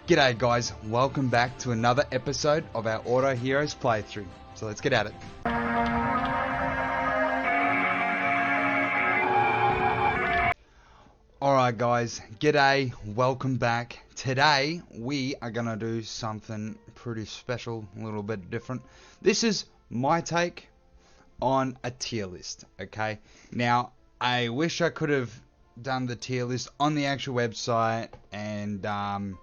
G'day guys, welcome back to another episode of our Auto Heroes playthrough. So let's get at it. Alright guys, g'day, welcome back. Today we are gonna do something pretty special, a little bit different. This is my take on a tier list, okay? Now, I wish I could have done the tier list on the actual website and done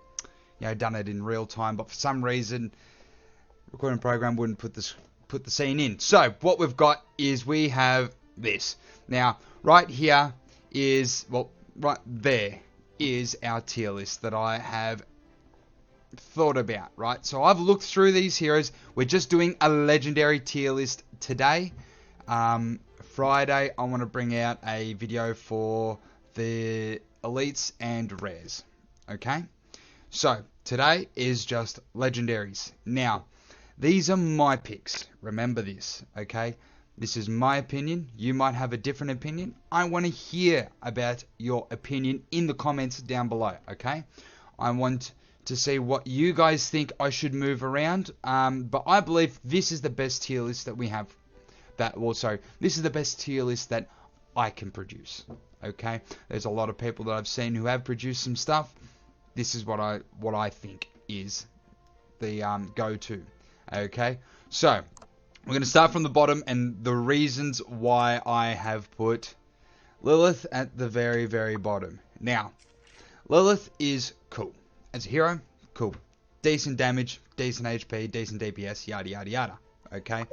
it in real time, but for some reason recording program wouldn't put the scene in. So what we've got is we have this. Now right here is, well, right there is our tier list that I have thought about, right? So I've looked through these heroes. We're just doing a legendary tier list today. Friday I want to bring out a video for the elites and rares, okay? So today is just legendaries. Now these are my picks, remember this, okay? This is my opinion. You might have a different opinion. I want to hear about your opinion in the comments down below, okay? I want to see what you guys think I should move around, but I believe this is the best tier list that we have. This is the best tier list that I can produce, okay? There's a lot of people that I've seen who have produced some stuff. This is what I think is the go-to, okay? So we're going to start from the bottom, and the reasons why I have put Lilith at the very, very bottom. Now, Lilith is cool. As a hero, cool. Decent damage, decent HP, decent DPS, yada, yada, yada. Okay?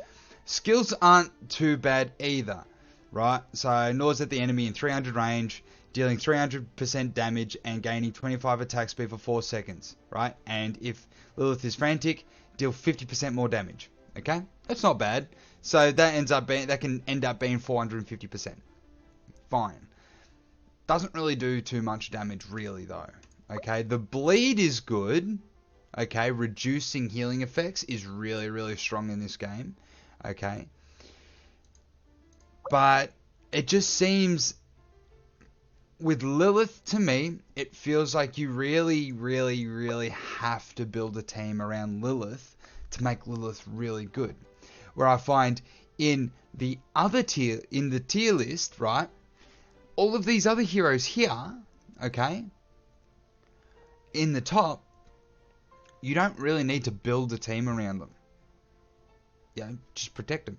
Skills aren't too bad either, right? So, gnaws at the enemy in 300 range, dealing 300% damage and gaining 25 attack speed for 4 seconds, right? And if Lilith is frantic, deal 50% more damage. Okay, that's not bad. So that can end up being 450%. Fine. Doesn't really do too much damage, really, though. Okay, the bleed is good. Okay, reducing healing effects is really, really strong in this game. Okay, but it just seems with Lilith, to me, it feels like you really, really, really have to build a team around Lilith to make Lilith really good. Where I find in the tier list, right, all of these other heroes here, okay, in the top, you don't really need to build a team around them. Yeah, just protect them.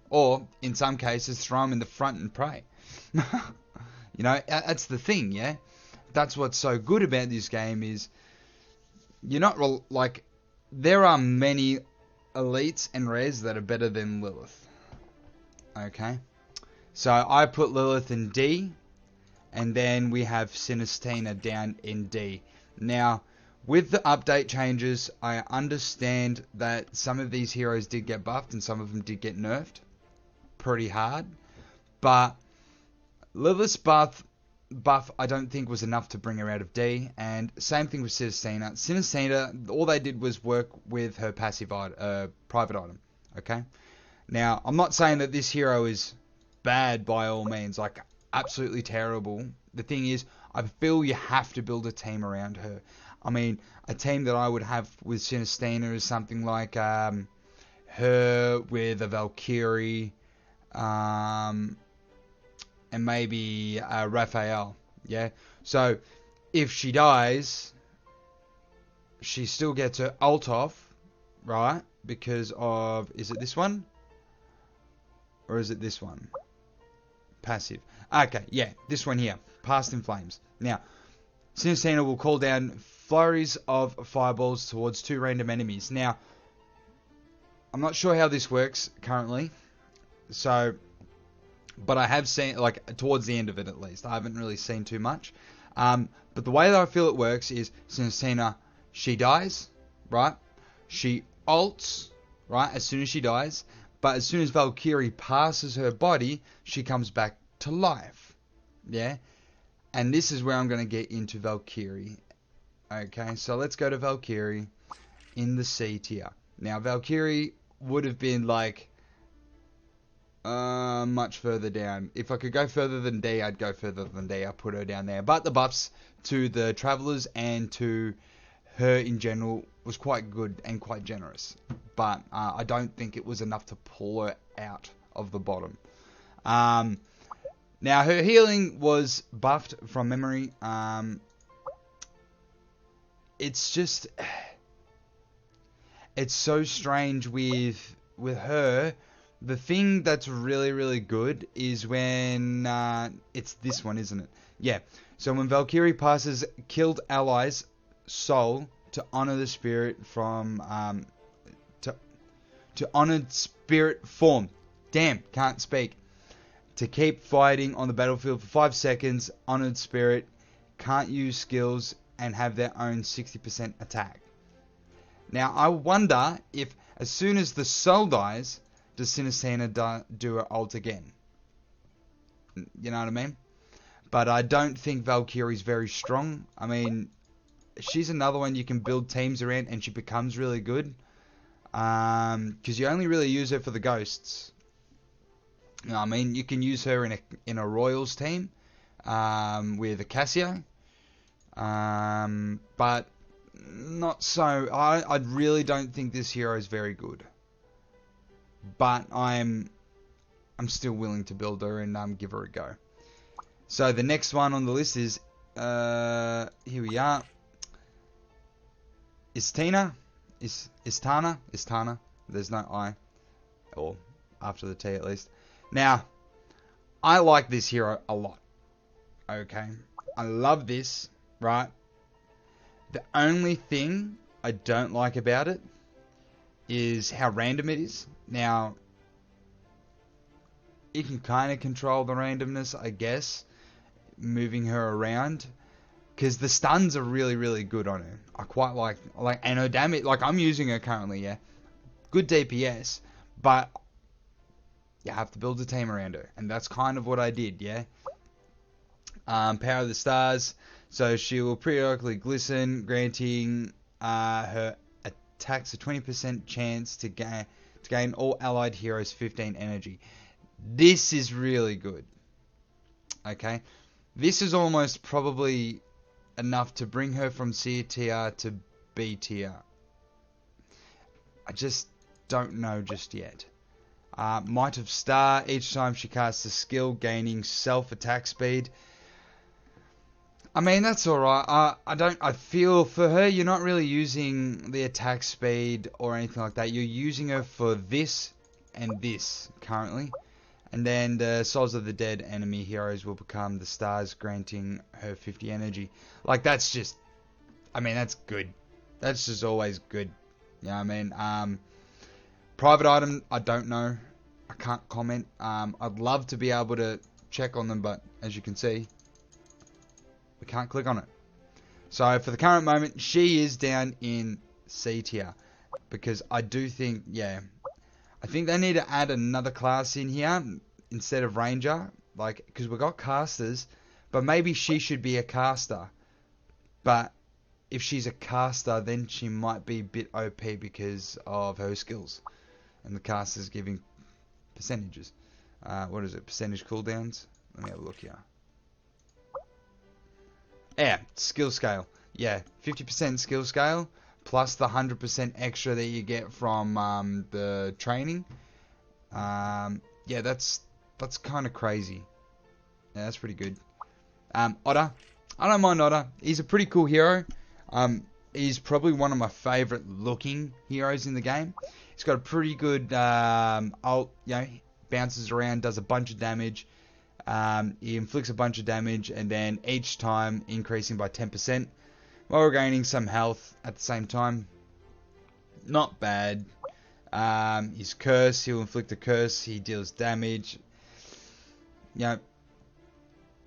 Or, in some cases, throw them in the front and pray. You know, that's the thing, yeah? That's what's so good about this game is you're not, like, there are many elites and rares that are better than Lilith. Okay? So, I put Lilith in D, and then we have Sinistina down in D. Now, with the update changes, I understand that some of these heroes did get buffed and some of them did get nerfed pretty hard. But Lilith's buff I don't think was enough to bring her out of D, and same thing with Sinistina. Sinistina, all they did was work with her passive private item, okay? Now, I'm not saying that this hero is bad by all means, like absolutely terrible. The thing is, I feel you have to build a team around her. I mean, a team that I would have with Sinistina is something like her with a Valkyrie, and maybe Raphael, yeah? So, if she dies, she still gets her ult off, right? Because of, is it this one? Or is it this one? Passive. Okay, yeah, this one here. Past in Flames. Now, Sinistina will call down flurries of fireballs towards 2 random enemies. Now, I'm not sure how this works currently. So, but I have seen, like, towards the end of it at least. I haven't really seen too much. But the way that I feel it works is Sinistina, she dies, right? She ults, right, as soon as she dies. But as soon as Valkyrie passes her body, she comes back to life. Yeah? And this is where I'm going to get into Valkyrie. Okay, so let's go to Valkyrie in the C tier. Now, Valkyrie would have been, like, much further down. If I could go further than D, I'd go further than D. I put her down there. But the buffs to the Travelers and to her in general was quite good and quite generous. But I don't think it was enough to pull her out of the bottom. Now, her healing was buffed from memory. It's just... It's so strange with her. The thing that's really, really good is when... it's this one, isn't it? Yeah. So when Valkyrie passes killed allies' soul to honor the spirit from... to honored spirit form. Damn, can't speak. To keep fighting on the battlefield for 5 seconds, honored spirit can't use skills and have their own 60% attack. Now, I wonder if, as soon as the soul dies, does Sinistina do her ult again? You know what I mean? But I don't think Valkyrie's very strong. I mean, she's another one you can build teams around and she becomes really good. Because you only really use her for the ghosts. You know, I mean, you can use her in a Royals team with a Cassio. But not so. I really don't think this hero is very good. But I'm still willing to build her and give her a go. So the next one on the list is here we are. Istana. There's no I, or after the T at least. Now, I like this hero a lot. Okay, I love this. Right. The only thing I don't like about it is how random it is. Now, you can kind of control the randomness, I guess, moving her around, because the stuns are really, really good on her. I quite like and her damage. Like, I'm using her currently, yeah. Good DPS, but you have to build a team around her, and that's kind of what I did, yeah. Power of the Stars. So she will periodically glisten, granting her attacks a 20% chance to gain all allied heroes 15 energy. This is really good. Okay, this is almost probably enough to bring her from C tier to B tier. I just don't know just yet. Might of Star. Each time she casts a skill, gaining self-attack speed. I mean, that's alright. I feel for her, you're not really using the attack speed or anything like that. You're using her for this and this currently. And then the Souls of the Dead enemy heroes will become the stars, granting her 50 energy. Like, that's just... I mean, that's good. That's just always good. You know what I mean? Private item, I don't know. I can't comment. I'd love to be able to check on them, but as you can see, we can't click on it. So for the current moment, she is down in C tier. Because I do think, yeah, I think they need to add another class in here instead of Ranger. Like, because we've got casters, but maybe she should be a caster. But if she's a caster, then she might be a bit OP because of her skills. And the caster's giving percentages. What is it? Percentage cooldowns? Let me have a look here. Yeah, skill scale. Yeah, 50% skill scale plus the 100% extra that you get from the training. Yeah, that's kind of crazy. Yeah, that's pretty good. Otter. I don't mind Otter. He's a pretty cool hero. He's probably one of my favorite looking heroes in the game. He's got a pretty good ult, you know, bounces around, does a bunch of damage. He inflicts a bunch of damage, and then each time increasing by 10%, while regaining some health at the same time. Not bad. His curse, he'll inflict a curse, he deals damage. You know,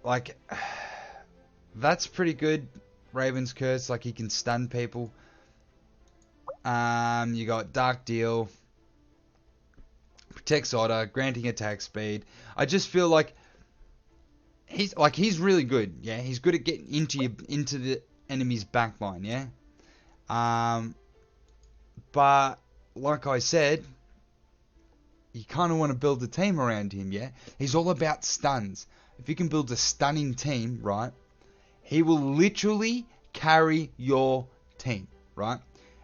like, that's pretty good. Raven's curse, like, he can stun people. You got Dark Deal, protects Otter, granting attack speed. I just feel like he's really good. Yeah, he's good at getting into the enemy's backline. Yeah. But like I said, you kind of want to build a team around him. Yeah, he's all about stuns. If you can build a stunning team, right, he will literally carry your team. right?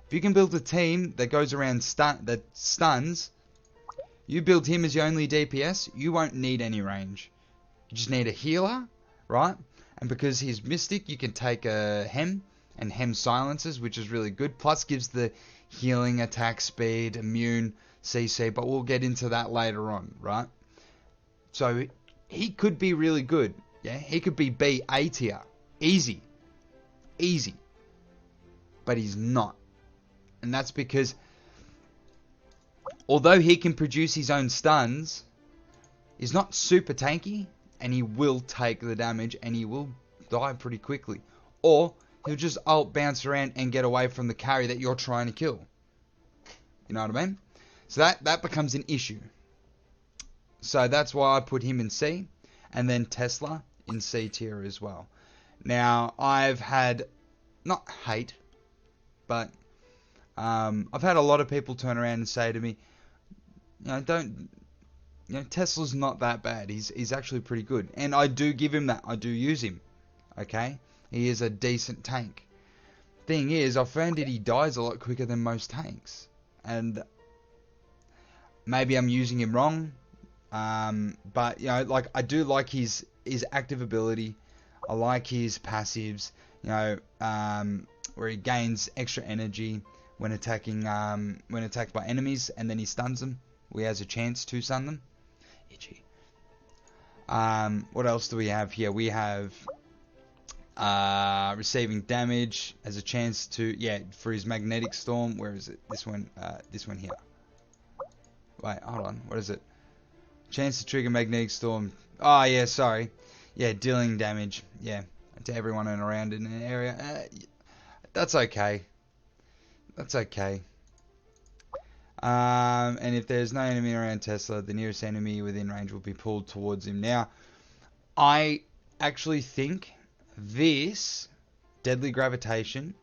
If you can build a team that goes around that stuns, you build him as your only DPS, you won't need any range. You just need a healer, right? And because he's Mystic, you can take a Hem, and Hem silences, which is really good. Plus gives the healing, attack speed, immune, CC, but we'll get into that later on, right? So he could be really good, yeah? He could be A tier, easy, but he's not. And that's because although he can produce his own stuns, he's not super tanky, and he will take the damage, and he will die pretty quickly. Or he'll just ult, bounce around, and get away from the carry that you're trying to kill. You know what I mean? So that becomes an issue. So that's why I put him in C, and then Tesla in C tier as well. Now, I've had, not hate, but I've had a lot of people turn around and say to me, Tesla's not that bad. He's actually pretty good. And I do give him that. I do use him. Okay? He is a decent tank. Thing is, I found that he dies a lot quicker than most tanks. And maybe I'm using him wrong. But, I do like his active ability. I like his passives. Where he gains extra energy when attacking, when attacked by enemies, and then he stuns them. He has a chance to stun them. Itchy. What else do we have here? We have receiving damage as a chance to, for his magnetic storm. Where is it? This one here. Wait, hold on. What is it? Chance to trigger magnetic storm. Oh yeah, sorry. Yeah, dealing damage. Yeah, to everyone and around in an area. That's okay. That's okay. And if there's no enemy around Tesla, the nearest enemy within range will be pulled towards him. Now, I actually think this Deadly Gravitation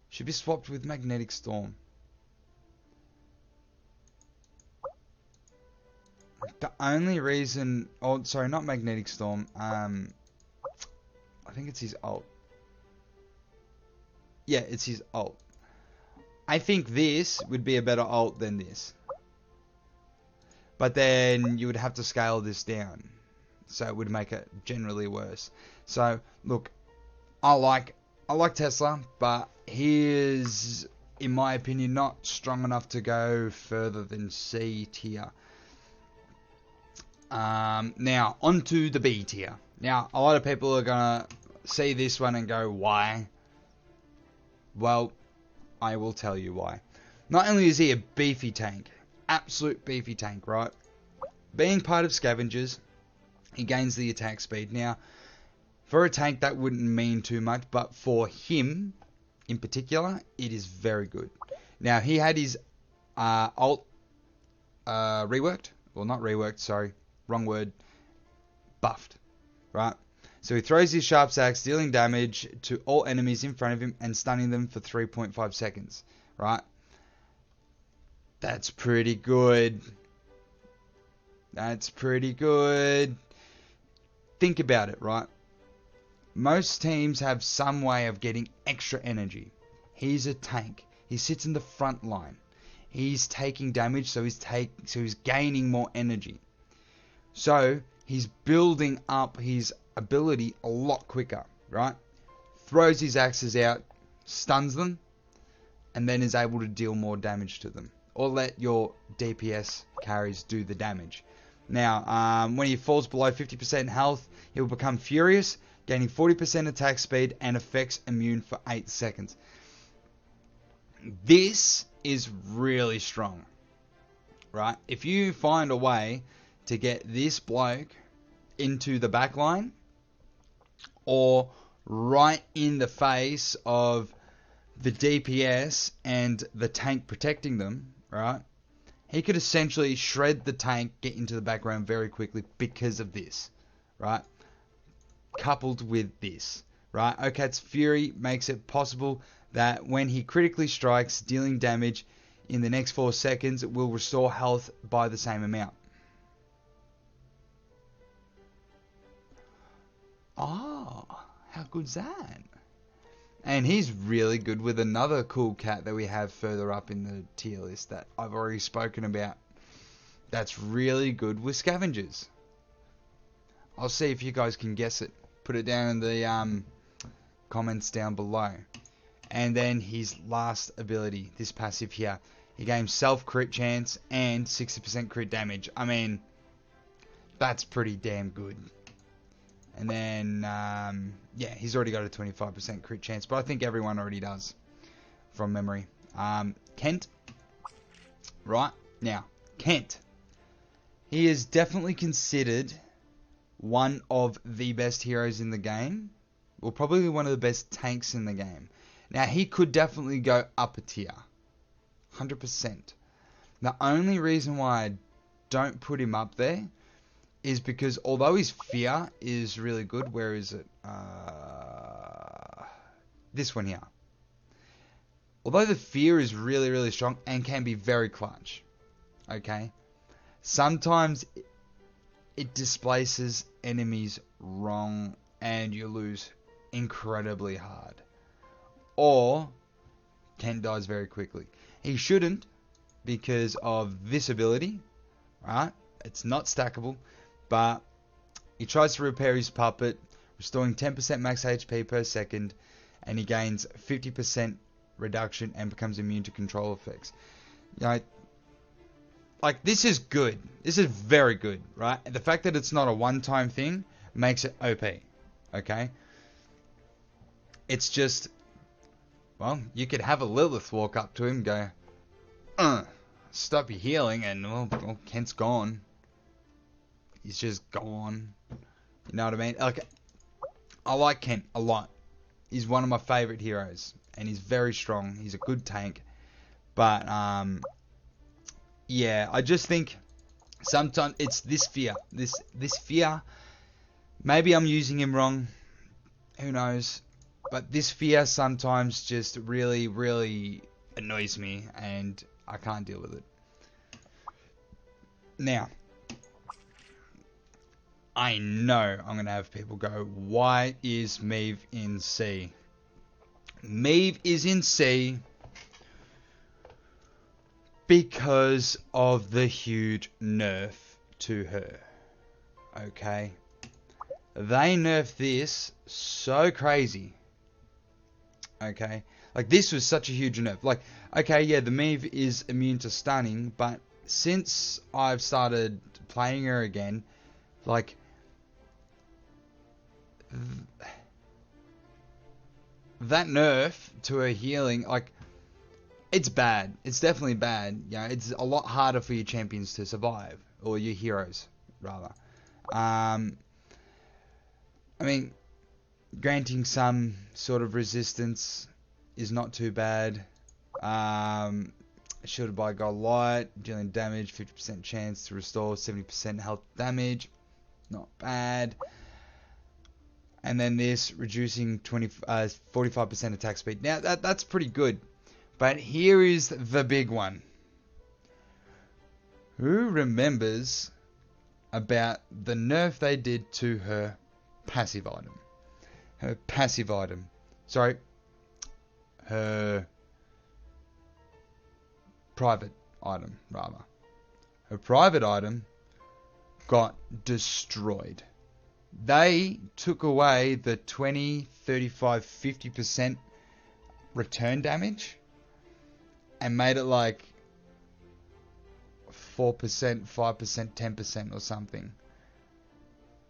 should be swapped with Magnetic Storm. The only reason... Oh, sorry, not Magnetic Storm. I think it's his ult. Yeah, it's his ult. I think this would be a better ult than this. But then you would have to scale this down. So it would make it generally worse. So, look, I like Tesla, but he is, in my opinion, not strong enough to go further than C tier. Now, onto the B tier. Now, a lot of people are going to see this one and go, why? Well, I will tell you why. Not only is he a beefy tank, absolute beefy tank, right? Being part of Scavengers, he gains the attack speed. Now, for a tank, that wouldn't mean too much, but for him, in particular, it is very good. Now, he had his ult reworked. Well, not reworked, sorry. Wrong word. Buffed. Right? So he throws his sharp axe, dealing damage to all enemies in front of him and stunning them for 3.5 seconds. Right? That's pretty good. That's pretty good. Think about it, right? Most teams have some way of getting extra energy. He's a tank. He sits in the front line. He's taking damage, so he's gaining more energy. So he's building up his ability a lot quicker, right? Throws his axes out, stuns them, and then is able to deal more damage to them. Or let your DPS carries do the damage. Now, when he falls below 50% health, he will become furious, gaining 40% attack speed and affects immune for 8 seconds. This is really strong, right? If you find a way to get this bloke into the back line, or right in the face of the DPS and the tank protecting them, right? He could essentially shred the tank, get into the background very quickly because of this, right? Coupled with this, right? Okat's Fury makes it possible that when he critically strikes, dealing damage in the next 4 seconds, it will restore health by the same amount. Oh, how good's that? And he's really good with another cool cat that we have further up in the tier list that I've already spoken about. That's really good with scavengers. I'll see if you guys can guess it. Put it down in the comments down below. And then his last ability, this passive here. He gains self-crit chance and 60% crit damage. I mean, that's pretty damn good. And then, yeah, he's already got a 25% crit chance. But I think everyone already does, from memory. Kent. Right, now, Kent. He is definitely considered one of the best heroes in the game. Well, probably one of the best tanks in the game. Now, he could definitely go up a tier. 100%. The only reason why I don't put him up there is because although his fear is really good, where is it? This one here. Although the fear is really, really strong and can be very clutch, okay? Sometimes it displaces enemies wrong and you lose incredibly hard. Or Ken dies very quickly. He shouldn't because of this ability, right? It's not stackable, but he tries to repair his puppet, restoring 10% max HP per second, and he gains 50% reduction and becomes immune to control effects. You know, like, this is good. This is very good, right? The fact that it's not a one-time thing makes it OP, okay? It's just, well, you could have a Lilith walk up to him and go, stop your healing, and, well, Kent's gone. He's just gone. You know what I mean? Like, I like Kent a lot. He's one of my favorite heroes, and he's very strong. He's a good tank. But, yeah, I just think sometimes it's this fear. This fear, maybe I'm using him wrong. Who knows? But this fear sometimes just really, really annoys me, and I can't deal with it. Now, I know I'm going to have people go, why is Maeve in C? Maeve is in C because of the huge nerf to her. Okay? They nerfed this so crazy. Okay? Like, this was such a huge nerf. Like, okay, yeah, the Maeve is immune to stunning, but since I've started playing her again, like, that nerf to her healing, like, it's bad. It's definitely bad. You know, it's a lot harder for your champions to survive, or your heroes, rather. I mean, granting some sort of resistance is not too bad. Shielded by God Light, dealing damage, 50% chance to restore 70% health damage. Not bad. And then this, reducing 45% attack speed. Now, that's pretty good. But here is the big one. Who remembers about the nerf they did to her passive item? Her passive item. Sorry. Her private item, rather. Her private item got destroyed. They took away the 20, 35, 50% return damage and made it like 4%, 5%, 10% or something.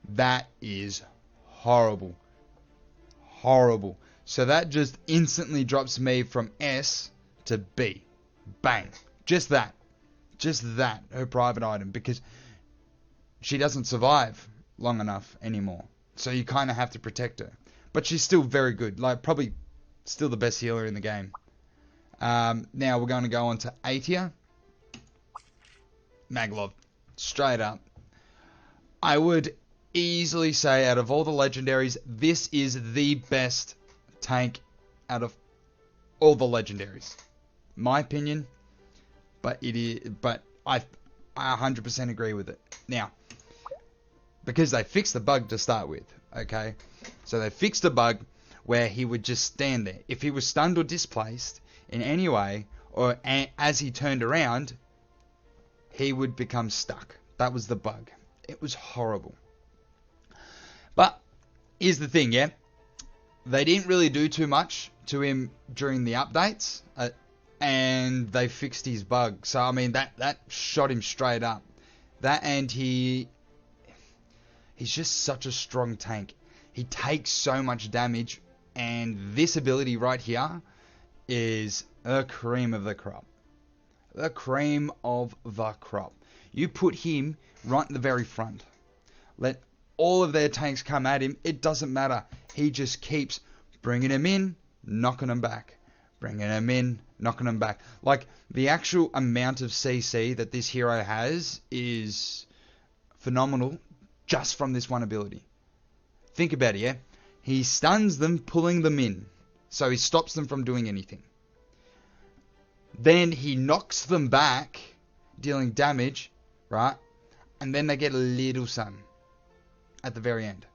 That is horrible. Horrible. So that just instantly drops me from S to B. Bang. Just that. Just that. Her private item. Because she doesn't survive long enough anymore. So you kind of have to protect her. But she's still very good. Like, probably still the best healer in the game. Now we're going to go on to A tier. Maglov. Straight up. I would easily say out of all the legendaries, this is the best tank out of all the legendaries. My opinion. But it is, but I 100% agree with it. Now, because they fixed the bug to start with, okay? So they fixed the bug where he would just stand there. If he was stunned or displaced in any way, or as he turned around, he would become stuck. That was the bug. It was horrible. But here's the thing, yeah? They didn't really do too much to him during the updates, and they fixed his bug. So, I mean, that shot him straight up. That, and he's just such a strong tank. He takes so much damage, and this ability right here is the cream of the crop. The cream of the crop. You put him right in the very front. Let all of their tanks come at him. It doesn't matter. He just keeps bringing them in, knocking them back. Bringing them in, knocking them back. Like, the actual amount of CC that this hero has is phenomenal just from this one ability. Think about it, yeah? He stuns them, pulling them in. So he stops them from doing anything. Then he knocks them back, dealing damage, right? And then they get a little sun at the very end.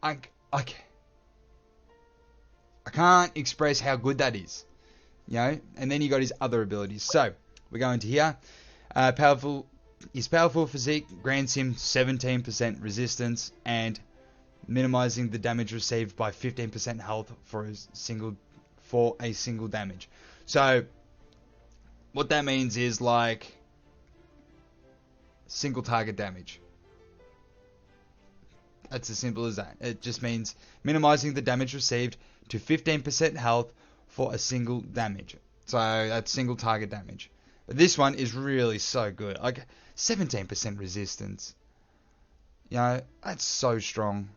I can't express how good that is. You know? And then you got his other abilities. So, we go into here. His powerful physique grants him 17% resistance and minimizing the damage received by 15% health for a single damage. So, what that means is like single target damage. That's as simple as that. It just means minimizing the damage received to 15% health for a single damage. So that's single target damage. But this one is really so good. Like 17% resistance. You know, that's so strong.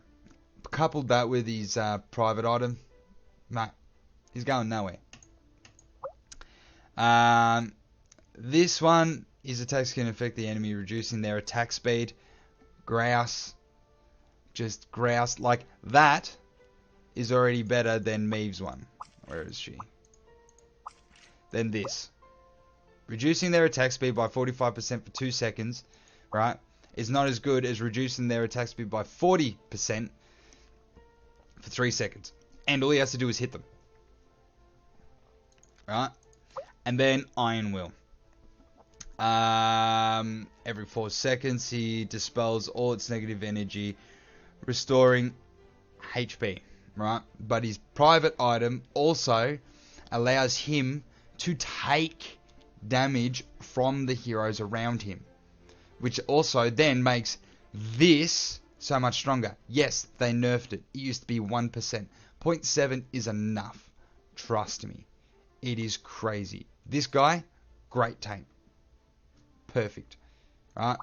Coupled that with his private item, mate, he's going nowhere. This one, his attacks can affect the enemy, reducing their attack speed. Grouse. Just grouse. Like, that is already better than Maeve's one. Where is she? Then this. Reducing their attack speed by 45% for 2 seconds, right, is not as good as reducing their attack speed by 40% for 3 seconds. And all he has to do is hit them. Right? And then Iron Will. Every 4 seconds, he dispels all its negative energy, restoring HP. Right? But his private item also allows him to take damage from the heroes around him, which also then makes this so much stronger. Yes, they nerfed it. It used to be 1%. 0.7 is enough. Trust me. It is crazy. This guy, great tank. Perfect. Right?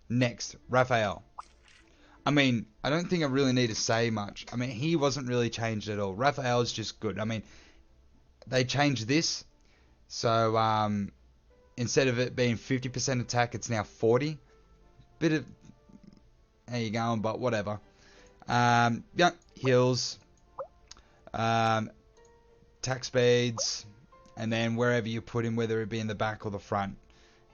Next, Raphael. I mean, I don't think I really need to say much. I mean, he wasn't really changed at all. Raphael's just good. I mean, they changed this. So, instead of it being 50% attack, it's now 40. Bit of... There you go, but whatever. Yeah, heals. Attack speeds. And then wherever you put him, whether it be in the back or the front,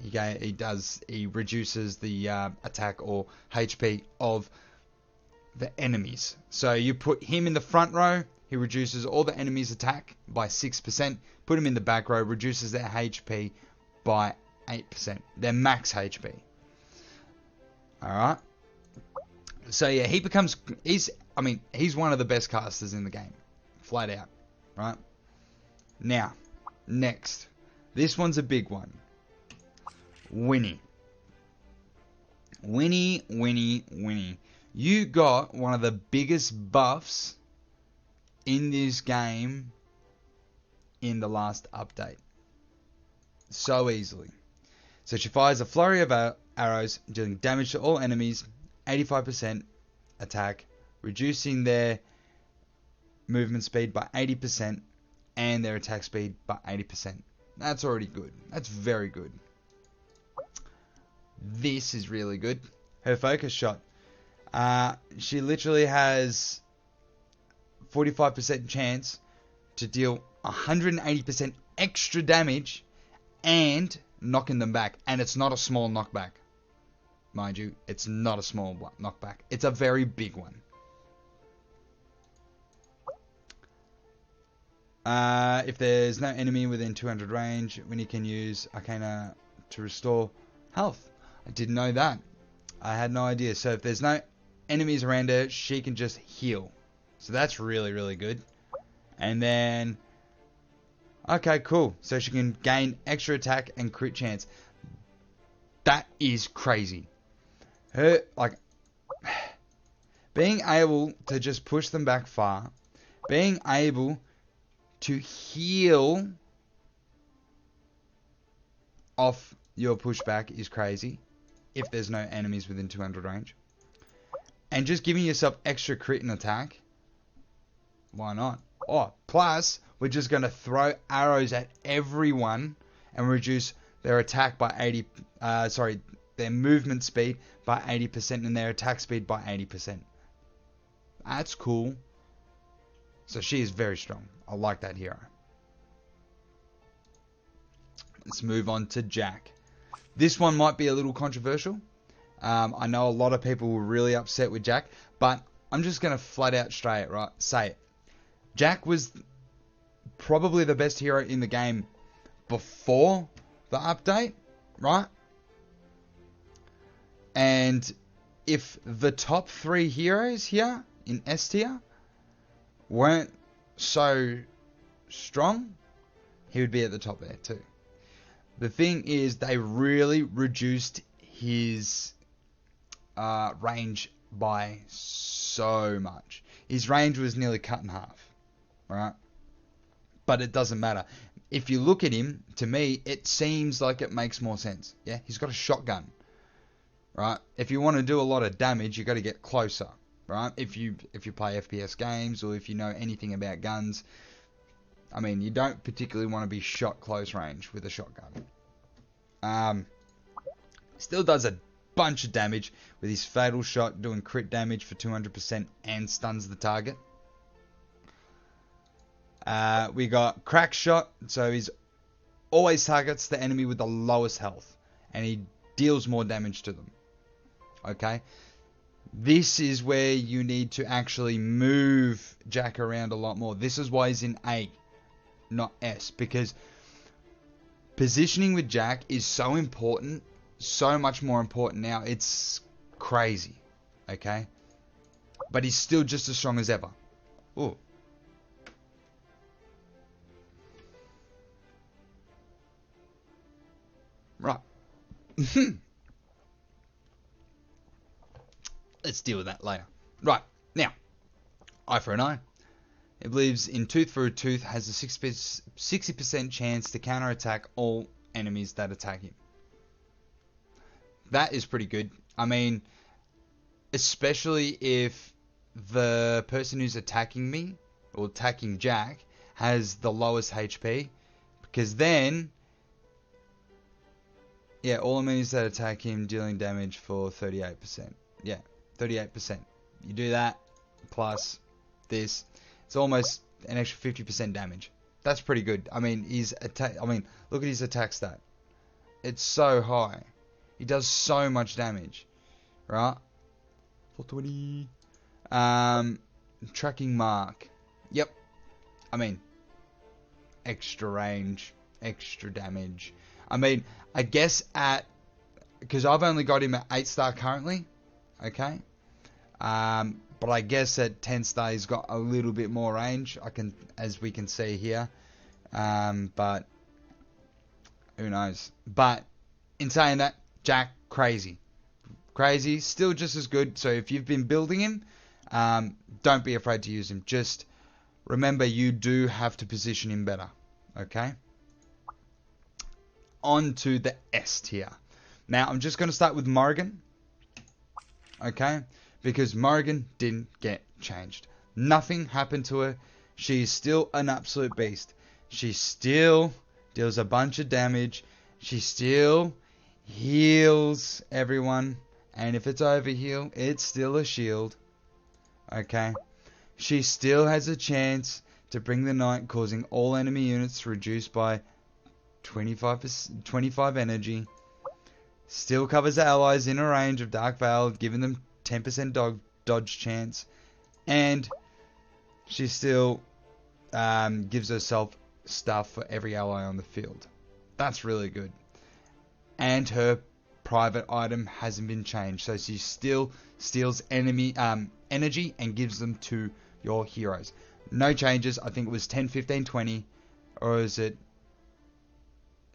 he reduces the attack or HP of the enemies. So you put him in the front row, he reduces all the enemies' attack by 6%. Put him in the back row, reduces their HP by 8%. Their max HP. Alright. So yeah, he's one of the best casters in the game. Flat out. Right? Now, next. This one's a big one. Winnie. Winnie. You got one of the biggest buffs in this game in the last update. So easily. So she fires a flurry of arrows, dealing damage to all enemies, 85% attack, reducing their movement speed by 80%, and their attack speed by 80%. That's already good. That's very good. This is really good. Her focus shot. She literally has 45% chance to deal 180% extra damage and knocking them back. And it's not a small knockback. mind you. It's not a small knockback. It's a very big one. If there's no enemy within 200 range, Winnie can use Arcana to restore health. I didn't know that. I had no idea. So if there's no enemies around her, she can just heal. So that's really, really good. And then... okay, cool. So she can gain extra attack and crit chance. That is crazy. Her, like... being able to just push them back far. Being able to heal off your pushback is crazy. If there's no enemies within 200 range. And just giving yourself extra crit and attack. Why not? Oh, plus, we're just going to throw arrows at everyone and reduce their attack by 80... their movement speed by 80% and their attack speed by 80%. That's cool. So she is very strong. I like that hero. Let's move on to Jack. This one might be a little controversial. I know a lot of people were really upset with Jack, but I'm just going to flat out say it. Jack was probably the best hero in the game before the update, right? And if the top 3 heroes here in S tier weren't so strong, he would be at the top there too. The thing is, they really reduced his range by so much. His range was nearly cut in half, right? But it doesn't matter. If you look at him, to me, it seems like it makes more sense. Yeah, he's got a shotgun, right? If you want to do a lot of damage, you got to get closer, right? If you play FPS games or if you know anything about guns, I mean, you don't particularly want to be shot close range with a shotgun. Still does a bunch of damage with his fatal shot, doing crit damage for 200% and stuns the target. We got crack shot, so he's always targets the enemy with the lowest health, and he deals more damage to them. Okay, this is where you need to actually move Jack around a lot more. This is why he's in A, not S, because positioning with Jack is so important, so much more important now. It's crazy, okay? But he's still just as strong as ever. Ooh. Right. Let's deal with that later. Right, now, eye for an eye. It believes in tooth for a tooth has a 60% chance to counterattack all enemies that attack him. That is pretty good. I mean, especially if the person who's attacking me, or attacking Jack, has the lowest HP. Because then, yeah, all enemies that attack him dealing damage for 38%. Yeah, 38%. You do that, plus this, it's almost an extra 50% damage. That's pretty good. I mean, look at his attack stat. It's so high. He does so much damage, right? 420. Tracking mark. Yep. I mean, extra range, extra damage. I mean, I guess because I've only got him at 8-star currently. Okay. But I guess at 10-star he's got a little bit more range. As we can see here. But who knows? But in saying that, Jack, crazy, still just as good. So if you've been building him, don't be afraid to use him. Just remember, you do have to position him better. Okay. On to the S tier. Now I'm just going to start with Morrigan. Okay. Because Morrigan didn't get changed. Nothing happened to her. She's still an absolute beast. She still deals a bunch of damage. She still heals everyone. And if it's overheal, it's still a shield. Okay. She still has a chance to bring the knight, causing all enemy units to reduce by 25 energy. Still covers the allies in a range of Dark Veil, giving them 10% dodge chance. And she still gives herself stuff for every ally on the field. That's really good. And her private item hasn't been changed. So she still steals enemy energy and gives them to your heroes. No changes. I think it was 10, 15, 20. Or is it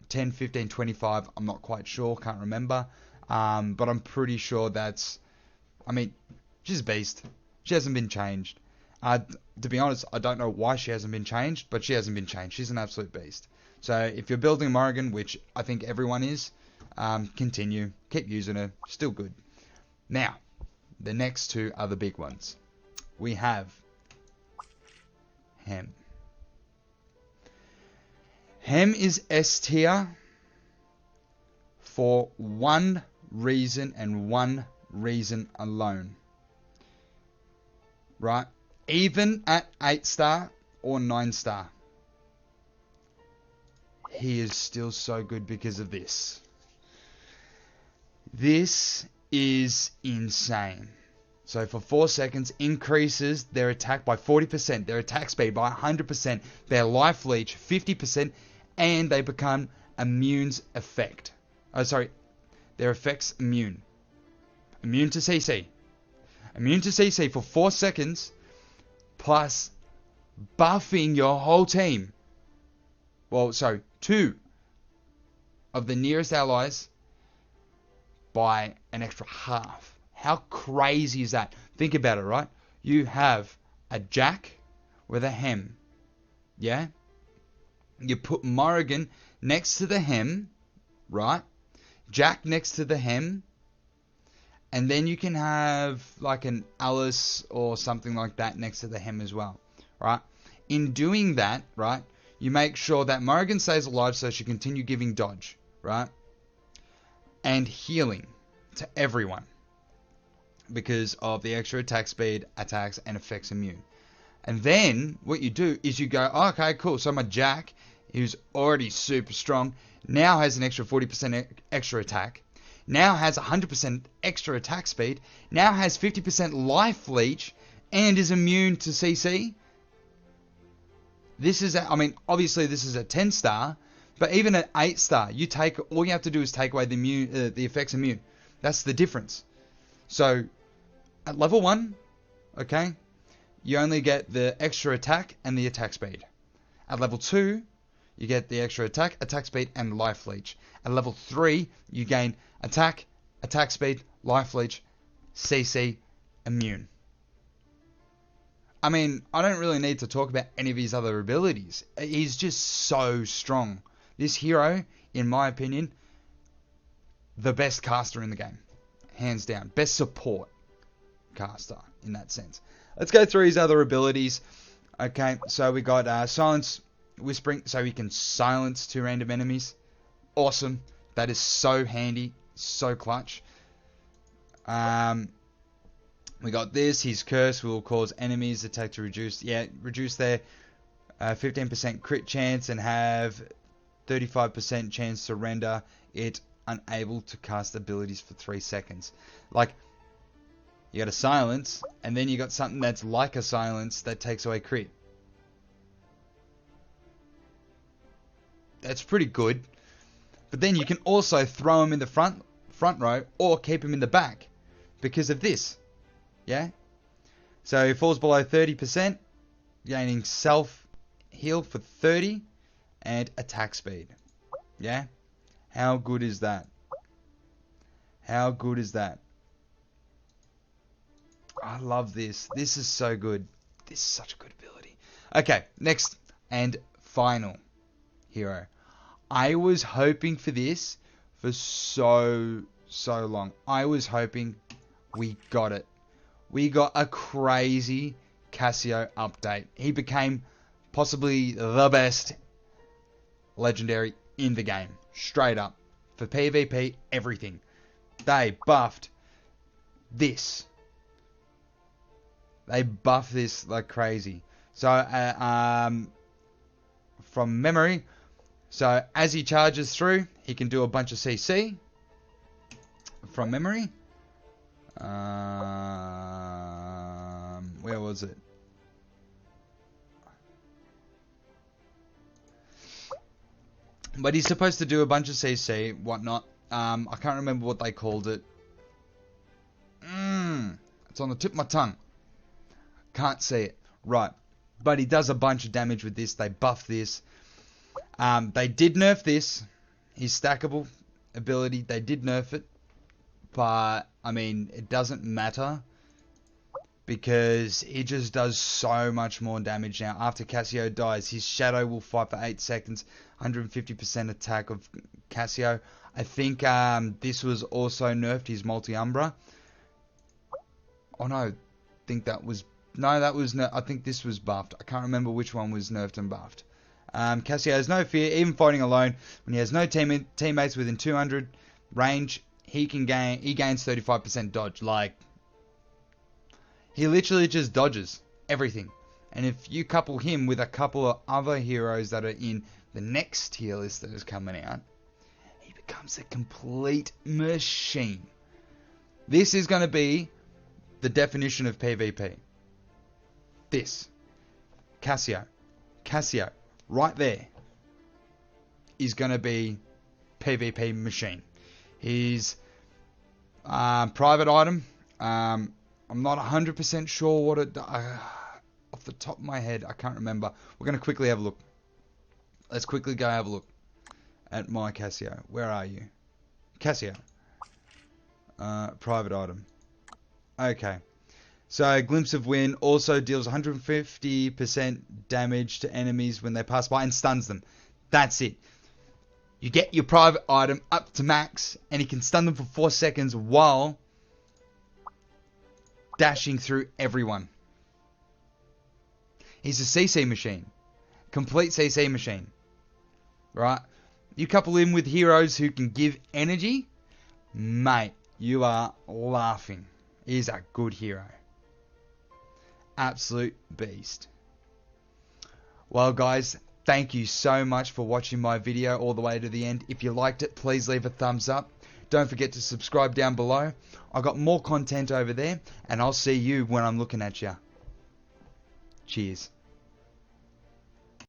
10, 15, 25? I'm not quite sure. Can't remember. But I'm pretty sure that's... I mean, she's a beast. She hasn't been changed. To be honest, I don't know why she hasn't been changed, but she hasn't been changed. She's an absolute beast. So if you're building Morrigan, which I think everyone is, continue. Keep using her. Still good. Now, the next two are the big ones. We have Hem. Hem is S tier for one reason and one reason alone. Right? Even at 8-star or 9-star, he is still so good because of this. This is insane. So for 4 seconds, increases their attack by 40%, their attack speed by 100%, their life leech 50%, and they become immune's effect. Oh, sorry. Their effects immune. Immune to CC. Immune to CC for 4 seconds, plus buffing your whole team. Well, so 2 of the nearest allies by an extra half. How crazy is that? Think about it, right? You have a Jack with a Hem. Yeah? You put Morrigan next to the Hem, right? Jack next to the Hem. And then you can have like an Alice or something like that next to the Hem as well, right? In doing that, right, you make sure that Morrigan stays alive so she continue giving dodge, right? And healing to everyone because of the extra attack speed, attacks, and effects immune. And then what you do is you go, oh, okay, cool. So my Jack, who's already super strong, now has an extra 40% extra attack. Now has 100% extra attack speed. Now has 50% life leech and is immune to CC. This is, I mean, obviously this is a 10-star, but even at 8-star, all you have to do is take away the effects immune. That's the difference. So at level 1, okay, you only get the extra attack and the attack speed. At level 2, you get the extra attack, attack speed, and life leech. At level 3, you gain attack, attack speed, life leech, CC, immune. I mean, I don't really need to talk about any of his other abilities. He's just so strong. This hero, in my opinion, the best caster in the game. Hands down. Best support caster in that sense. Let's go through his other abilities. Okay, so we got silence, whispering, so he can silence 2 random enemies. Awesome. That is so handy. So clutch. We got this. His curse will cause enemies attack to reduce their 15% crit chance and have 35% chance to render it unable to cast abilities for 3 seconds. Like, you got a silence, and then you got something that's like a silence that takes away crit. That's pretty good. But then you can also throw him in the front row or keep him in the back because of this. Yeah? So he falls below 30%, gaining self-heal for 30 and attack speed. Yeah? How good is that? How good is that? I love this. This is so good. This is such a good ability. Okay, next and final hero. I was hoping for this for so long. I was hoping we got it. We got a crazy Cassio update. He became possibly the best legendary in the game. Straight up. For PvP, everything. They buffed this. They buffed this like crazy. So, from memory, so as he charges through, he can do a bunch of CC. from memory. Where was it? But he's supposed to do a bunch of CC, whatnot. I can't remember what they called it. It's on the tip of my tongue. Can't see it. Right. But he does a bunch of damage with this. They buff this. They did nerf this. His stackable ability, they did nerf it. But, I mean, it doesn't matter. Because he just does so much more damage now. After Cassio dies, his shadow will fight for 8 seconds. 150% attack of Cassio. I think this was also nerfed, his multi-umbra. Oh no, I think that was... No, that was... I think this was buffed. I can't remember which one was nerfed and buffed. Cassio has no fear, even fighting alone. When he has no teammates within 200 range, he gains 35% dodge. Like... He literally just dodges everything. And if you couple him with a couple of other heroes that are in the next tier list that is coming out, he becomes a complete machine. This is going to be the definition of PvP. This. Cassio, right there, is going to be PvP machine. His private item, I'm not 100% sure what it... off the top of my head, I can't remember. We're going to quickly have a look. Let's quickly go have a look at my Cassio. Where are you? Cassio. Private item. Okay. So, Glimpse of Wind also deals 150% damage to enemies when they pass by and stuns them. That's it. You get your private item up to max, and he can stun them for 4 seconds while dashing through everyone. He's a CC machine. Complete CC machine. Right? You couple him with heroes who can give energy, mate, you are laughing. He's a good hero. Absolute beast. Well, guys, thank you so much for watching my video all the way to the end. If you liked it, please leave a thumbs up. Don't forget to subscribe down below. I've got more content over there, and I'll see you when I'm looking at you. Cheers.